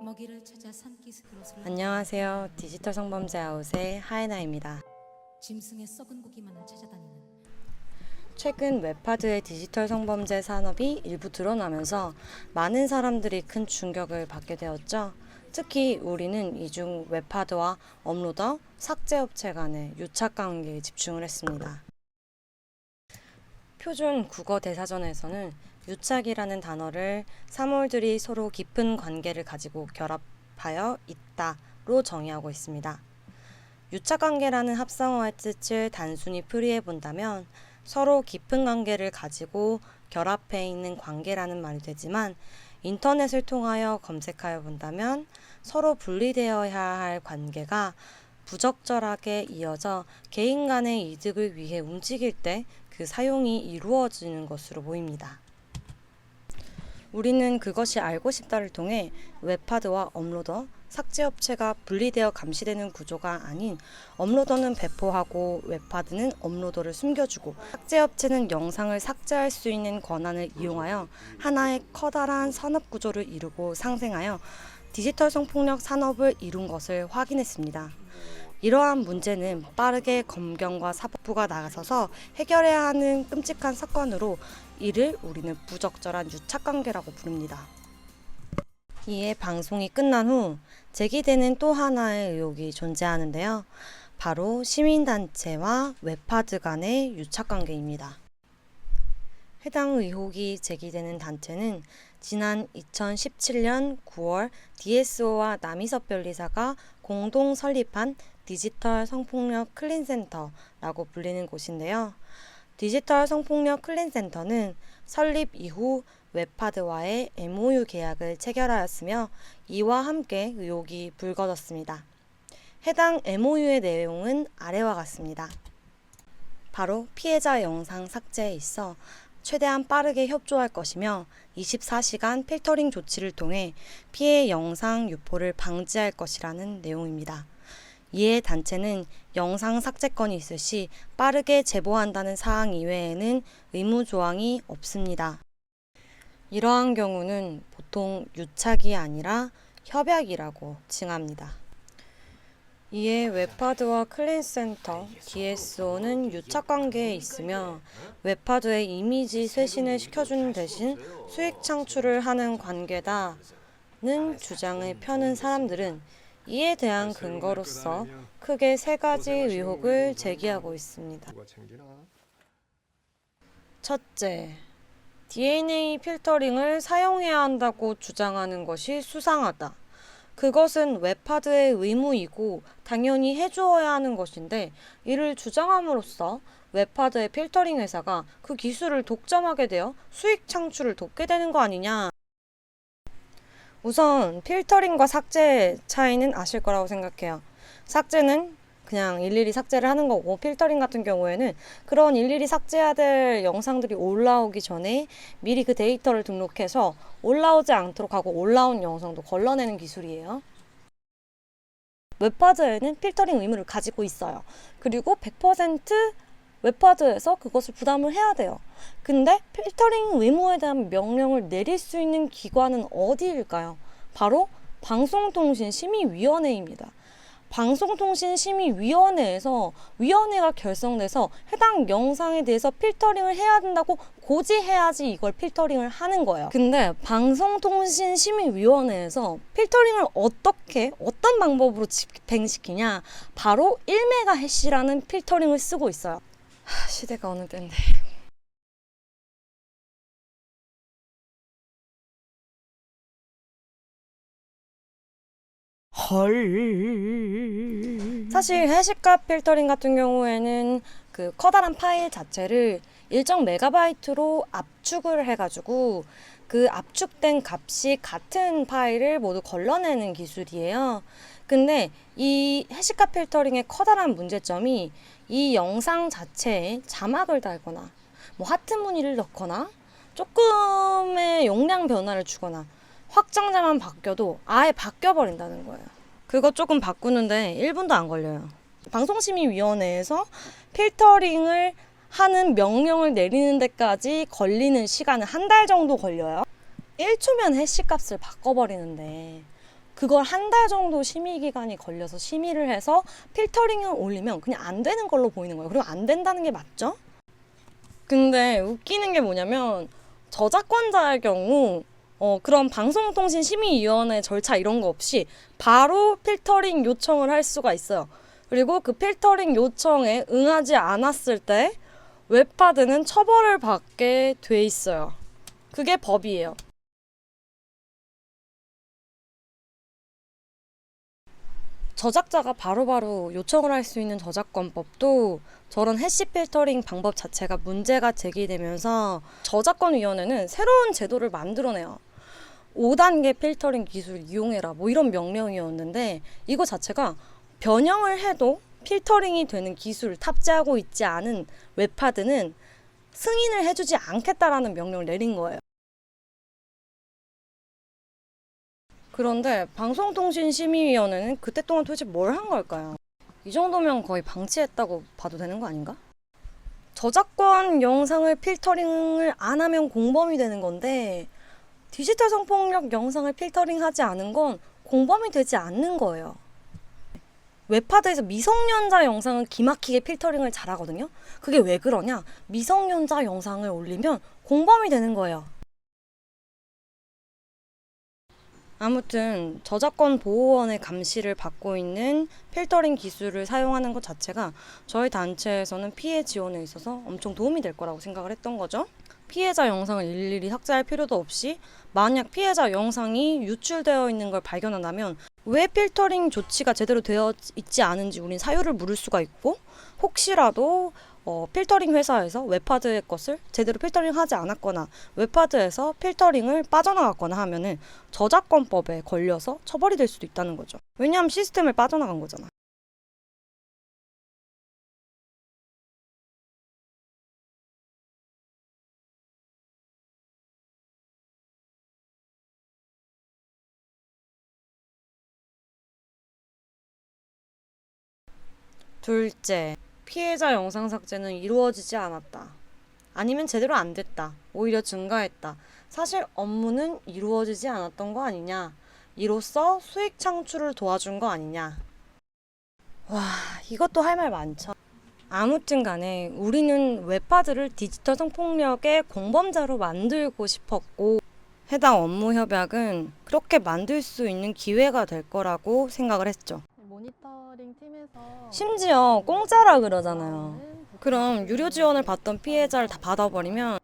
먹이를 찾아 산기슭으로 안녕하세요. 디지털 성범죄 아웃의 하예나입니다. 짐승의 썩은 고기만을 찾아다니는 최근 웹하드의 디지털 성범죄 산업이 일부 드러나면서 많은 사람들이 큰 충격을 받게 되었죠. 특히 우리는 이중 웹하드와 업로더, 삭제업체 간의 유착관계에 집중을 했습니다. 표준 국어 대사전에서는 유착이라는 단어를 사물들이 서로 깊은 관계를 가지고 결합하여 있다로 정의하고 있습니다. 유착관계라는 합성어의 뜻을 단순히 풀이해 본다면 서로 깊은 관계를 가지고 결합해 있는 관계라는 말이 되지만 인터넷을 통하여 검색하여 본다면 서로 분리되어야 할 관계가 부적절하게 이어져 개인 간의 이득을 위해 움직일 때 그 사용이 이루어지는 것으로 보입니다. 우리는 그것이 알고 싶다를 통해 웹하드와 업로더, 삭제업체가 분리되어 감시되는 구조가 아닌 업로더는 배포하고 웹하드는 업로더를 숨겨주고 삭제업체는 영상을 삭제할 수 있는 권한을 이용하여 하나의 커다란 산업구조를 이루고 상생하여 디지털 성폭력 산업을 이룬 것을 확인했습니다. 이러한 문제는 빠르게 검경과 사법부가 나서서 해결해야 하는 끔찍한 사건으로 이를 우리는 부적절한 유착관계라고 부릅니다. 이에 방송이 끝난 후 제기되는 또 하나의 의혹이 존재하는데요. 바로 시민단체와 웹하드 간의 유착관계입니다. 해당 의혹이 제기되는 단체는 지난 2017년 9월 DSO와 남이섭 변리사가 공동 설립한 디지털 성폭력 클린센터라고 불리는 곳인데요. 디지털 성폭력 클린센터는 설립 이후 웹하드와의 MOU 계약을 체결하였으며 이와 함께 의혹이 불거졌습니다. 해당 MOU의 내용은 아래와 같습니다. 바로 피해자 영상 삭제에 있어 최대한 빠르게 협조할 것이며 24시간 필터링 조치를 통해 피해 영상 유포를 방지할 것이라는 내용입니다. 이에 단체는 영상 삭제건이 있을 시 빠르게 제보한다는 사항 이외에는 의무 조항이 없습니다. 이러한 경우는 보통 유착이 아니라 협약이라고 칭합니다. 이에 웹하드와 클린센터, DSO는 유착관계에 있으며 웹하드의 이미지 쇄신을 시켜주는 대신 수익 창출을 하는 관계다는 주장을 펴는 사람들은 이에 대한 근거로서 크게 세 가지 의혹을 제기하고 있습니다. 첫째, DNA 필터링을 사용해야 한다고 주장하는 것이 수상하다. 그것은 웹하드의 의무이고 당연히 해주어야 하는 것인데 이를 주장함으로써 웹하드의 필터링 회사가 그 기술을 독점하게 되어 수익 창출을 돕게 되는 거 아니냐. 우선 필터링과 삭제의 차이는 아실 거라고 생각해요. 삭제는 그냥 일일이 삭제를 하는 거고 필터링 같은 경우에는 그런 일일이 삭제해야 될 영상들이 올라오기 전에 미리 그 데이터를 등록해서 올라오지 않도록 하고 올라온 영상도 걸러내는 기술이에요. 웹하드에는 필터링 의무를 가지고 있어요. 그리고 100% 웹하드에서 그것을 부담을 해야 돼요. 근데 필터링 의무에 대한 명령을 내릴 수 있는 기관은 어디일까요? 바로 방송통신심의위원회입니다. 방송통신심의위원회에서 위원회가 결성돼서 해당 영상에 대해서 필터링을 해야 된다고 고지해야지 이걸 필터링을 하는 거예요. 근데 방송통신심의위원회에서 필터링을 어떤 방법으로 집행시키냐? 바로 1MHz라는 필터링을 쓰고 있어요. 시대가 어느 때인데. 사실 해시값 필터링 같은 경우에는 그 커다란 파일 자체를 일정 메가바이트로 압축을 해가지고 그 압축된 값이 같은 파일을 모두 걸러내는 기술이에요. 근데 이 해시값 필터링의 커다란 문제점이 이 영상 자체에 자막을 달거나 뭐 하트 무늬를 넣거나 조금의 용량 변화를 주거나 확장자만 바뀌어도 아예 바뀌어버린다는 거예요. 그거 조금 바꾸는데 1분도 안 걸려요. 방송심의위원회에서 필터링을 하는 명령을 내리는 데까지 걸리는 시간은 한 달 정도 걸려요. 1초면 해시값을 바꿔버리는데 그걸 한 달 정도 심의 기간이 걸려서 심의를 해서 필터링을 올리면 그냥 안 되는 걸로 보이는 거예요. 그리고 안 된다는 게 맞죠? 근데 웃기는 게 뭐냐면 저작권자의 경우 그런 방송통신심의위원회 절차 이런 거 없이 바로 필터링 요청을 할 수가 있어요. 그리고 그 필터링 요청에 응하지 않았을 때 웹하드는 처벌을 받게 돼 있어요. 그게 법이에요. 저작자가 바로바로 요청을 할 수 있는 저작권법도 저런 해시 필터링 방법 자체가 문제가 제기되면서 저작권위원회는 새로운 제도를 만들어내요. 5단계 필터링 기술을 이용해라 뭐 이런 명령이었는데 이거 자체가 변형을 해도 필터링이 되는 기술을 탑재하고 있지 않은 웹하드는 승인을 해주지 않겠다라는 명령을 내린 거예요. 그런데 방송통신심의위원회는 그때 동안 도대체 뭘 한 걸까요? 이 정도면 거의 방치했다고 봐도 되는 거 아닌가? 저작권 영상을 필터링을 안 하면 공범이 되는 건데 디지털 성폭력 영상을 필터링하지 않은 건 공범이 되지 않는 거예요. 웹하드에서 미성년자 영상은 기막히게 필터링을 잘하거든요. 그게 왜 그러냐? 미성년자 영상을 올리면 공범이 되는 거예요. 아무튼 저작권 보호원의 감시를 받고 있는 필터링 기술을 사용하는 것 자체가 저희 단체에서는 피해 지원에 있어서 엄청 도움이 될 거라고 생각을 했던 거죠. 피해자 영상을 일일이 삭제할 필요도 없이 만약 피해자 영상이 유출되어 있는 걸 발견한다면 왜 필터링 조치가 제대로 되어 있지 않은지 우린 사유를 물을 수가 있고 혹시라도 필터링 회사에서 웹하드의 것을 제대로 필터링하지 않았거나 웹하드에서 필터링을 빠져나갔거나 하면은 저작권법에 걸려서 처벌이 될 수도 있다는 거죠. 왜냐하면 시스템을 빠져나간 거잖아. 둘째, 피해자 영상 삭제는 이루어지지 않았다. 아니면 제대로 안 됐다. 오히려 증가했다. 사실 업무는 이루어지지 않았던 거 아니냐. 이로써 수익 창출을 도와준 거 아니냐. 와, 이것도 할 말 많죠. 아무튼 간에 우리는 웹하드를 디지털 성폭력의 공범자로 만들고 싶었고 해당 업무 협약은 그렇게 만들 수 있는 기회가 될 거라고 생각을 했죠. 모니터링 팀에서 심지어 공짜라 그러잖아요. 그럼 유료 지원을 받던 피해자를 다 받아버리면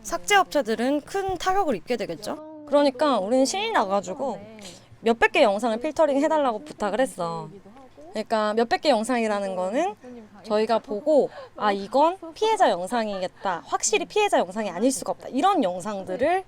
삭제 업체들은 큰 타격을 입게 되겠죠. 그러니까 우리는 신이 나가지고 몇백 개 영상을 필터링 해달라고 부탁을 했어. 그러니까 몇백 개 영상이라는 거는 저희가 보고 아 이건 피해자 영상이겠다. 확실히 피해자 영상이 아닐 수가 없다. 이런 영상들을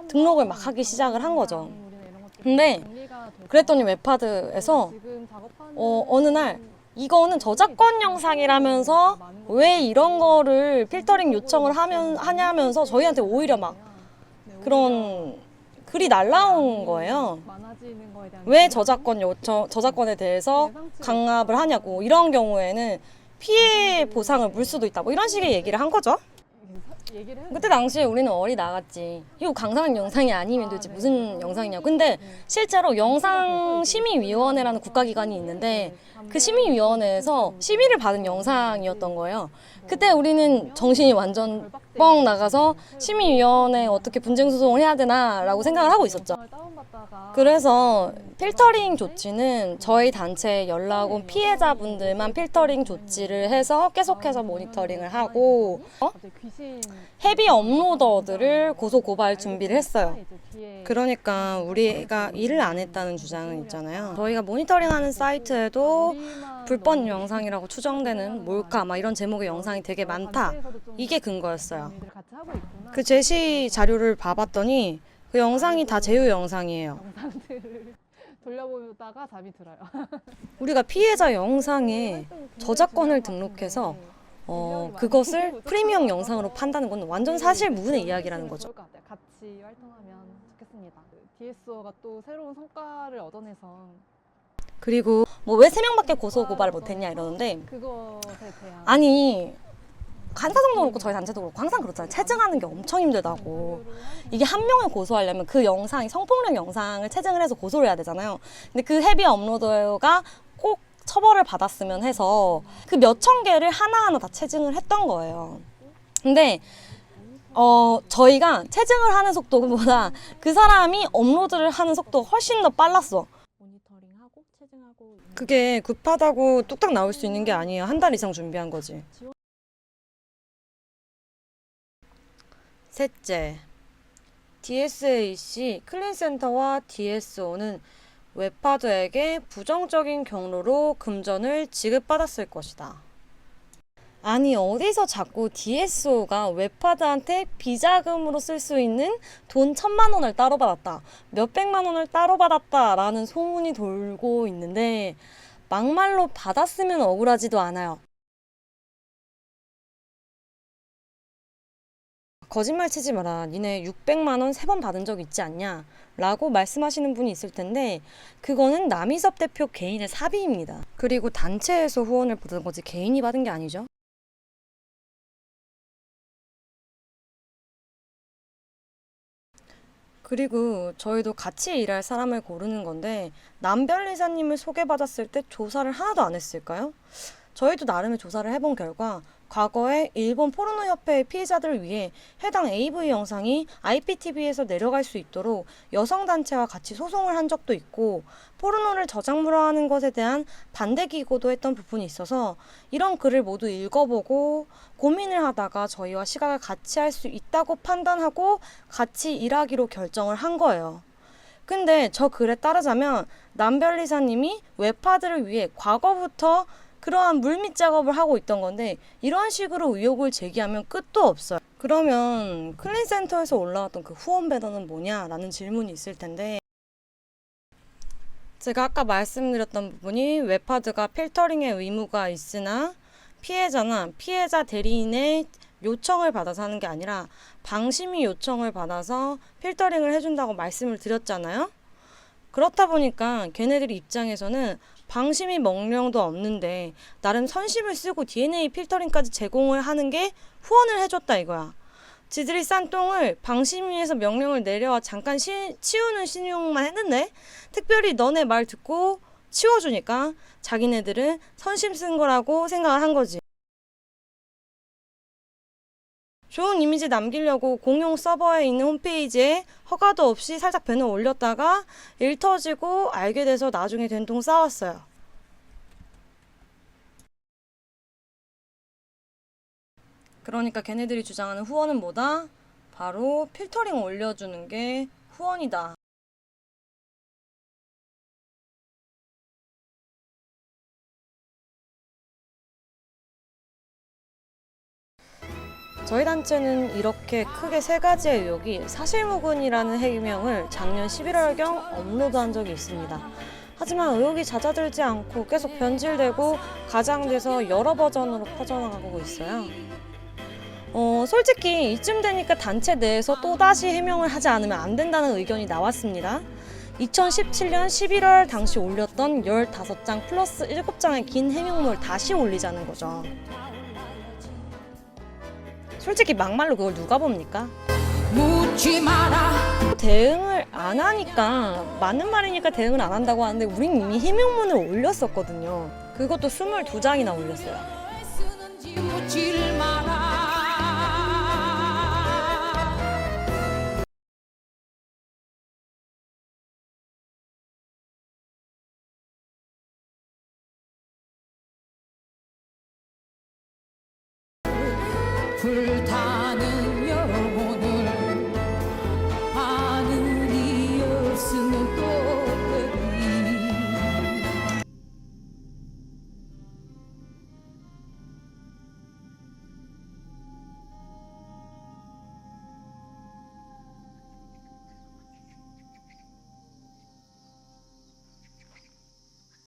등록을 막 하기 시작을 한 거죠. 근데 그랬더니 웹하드에서 어느 날 이거는 저작권 영상이라면서 왜 이런 거를 필터링 요청을 하냐면서 저희한테 오히려 막 그런 글이 날라온 거예요. 왜 저작권에 대해서 강압을 하냐고. 이런 경우에는 피해 보상을 물 수도 있다. 뭐 이런 식의 얘기를 한 거죠. 그때 당시에 우리는 어리 나갔지. 이거 강상 영상이 아니면 도대체 무슨 영상이냐고. 근데 실제로 영상심의위원회라는 국가기관이 있는데 그 심의위원회에서 심의를 받은 영상이었던 거예요. 그때 우리는 정신이 완전 뻥 나가서 심의위원회에 어떻게 분쟁 소송을 해야 되나라고 생각을 하고 있었죠. 그래서 필터링 조치는 저희 단체에 연락 온 피해자분들만 필터링 조치를 해서 계속해서 모니터링을 하고 헤비 업로더들을 고소 고발 준비를 했어요. 그러니까 우리가 일을 안 했다는 주장은 있잖아요. 저희가 모니터링하는 사이트에도 불법 영상이라고 추정되는 몰카 막 이런 제목의 영상이 되게 많다. 이게 근거였어요. 그 제시 자료를 봐봤더니 그 영상이 다 제휴 영상이에요. 영상들을 돌려보다가 잠이 들어요. 우리가 피해자 영상에 저작권을 등록해서 그것을 프리미엄 영상으로 판다는 건 완전 사실 무근의 이야기라는 거죠. 같이 활동하면 좋겠습니다. DSO가 또 새로운 성과를 얻어내서 그리고 뭐 왜 3명밖에 고소 고발을 못했냐 이러는데 그것에 대한 아니 간사 정도 그렇고 저희 단체도 그렇고 항상 그렇잖아요. 체증하는 게 엄청 힘들다고. 이게 한 명을 고소하려면 그 영상이 성폭력 영상을 체증을 해서 고소를 해야 되잖아요. 근데 그 헤비 업로더가 꼭 처벌을 받았으면 해서 그 몇천 개를 하나하나 다 체증을 했던 거예요. 근데 저희가 체증을 하는 속도보다 그 사람이 업로드를 하는 속도가 훨씬 더 빨랐어. 모니터링하고 체증하고 그게 급하다고 뚝딱 나올 수 있는 게 아니에요. 한 달 이상 준비한 거지. 셋째, DSAC 클린센터와 DSO는 웹하드에게 부정적인 경로로 금전을 지급받았을 것이다. 아니 어디서 자꾸 DSO가 웹하드한테 비자금으로 쓸 수 있는 돈 1,000만 원을 따로 받았다, 몇백만 원을 따로 받았다 라는 소문이 돌고 있는데 막말로 받았으면 억울하지도 않아요. 거짓말 치지 마라. 니네 600만 원 3번 받은 적 있지 않냐? 라고 말씀하시는 분이 있을 텐데 그거는 남희섭 대표 개인의 사비입니다. 그리고 단체에서 후원을 받은 거지 개인이 받은 게 아니죠. 그리고 저희도 같이 일할 사람을 고르는 건데 남별리사님을 소개받았을 때 조사를 하나도 안 했을까요? 저희도 나름의 조사를 해본 결과 과거에 일본 포르노협회의 피해자들을 위해 해당 AV 영상이 IPTV에서 내려갈 수 있도록 여성단체와 같이 소송을 한 적도 있고 포르노를 저작물로 하는 것에 대한 반대 기고도 했던 부분이 있어서 이런 글을 모두 읽어보고 고민을 하다가 저희와 시각을 같이 할 수 있다고 판단하고 같이 일하기로 결정을 한 거예요. 근데 저 글에 따르자면 남별리사님이 웹하드를 위해 과거부터 그러한 물밑 작업을 하고 있던 건데 이런 식으로 의혹을 제기하면 끝도 없어요. 그러면 클린센터에서 올라왔던 그 후원 배너는 뭐냐라는 질문이 있을 텐데 제가 아까 말씀드렸던 부분이 웹하드가 필터링의 의무가 있으나 피해자나 피해자 대리인의 요청을 받아서 하는 게 아니라 방심위 요청을 받아서 필터링을 해준다고 말씀을 드렸잖아요. 그렇다 보니까 걔네들 입장에서는 방심위 명령도 없는데 나름 선심을 쓰고 DNA 필터링까지 제공을 하는 게 후원을 해줬다 이거야. 지들이 싼 똥을 방심위에서 명령을 내려와 잠깐 치우는 신용만 했는데 특별히 너네 말 듣고 치워주니까 자기네들은 선심 쓴 거라고 생각을 한 거지. 좋은 이미지 남기려고 공용 서버에 있는 홈페이지에 허가도 없이 살짝 배너 올렸다가 일 터지고 알게 돼서 나중에 된통 싸웠어요. 그러니까 걔네들이 주장하는 후원은 뭐다? 바로 필터링 올려주는 게 후원이다. 저희 단체는 이렇게 크게 3가지의 의혹이 사실무근이라는 해명을 작년 11월경 업로드한 적이 있습니다. 하지만 의혹이 잦아들지 않고 계속 변질되고 가장돼서 여러 버전으로 퍼져나가고 있어요. 솔직히 이쯤 되니까 단체 내에서 또다시 해명을 하지 않으면 안 된다는 의견이 나왔습니다. 2017년 11월 당시 올렸던 15장 플러스 7장의 긴 해명문을 다시 올리자는 거죠. 솔직히 막말로 그걸 누가 봅니까? 묻지 마라. 대응을 안 하니까 맞는 말이니까 대응을 안 한다고 하는데 우린 이미 해명문을 올렸었거든요. 그것도 22장이나 올렸어요. 불타는 영혼을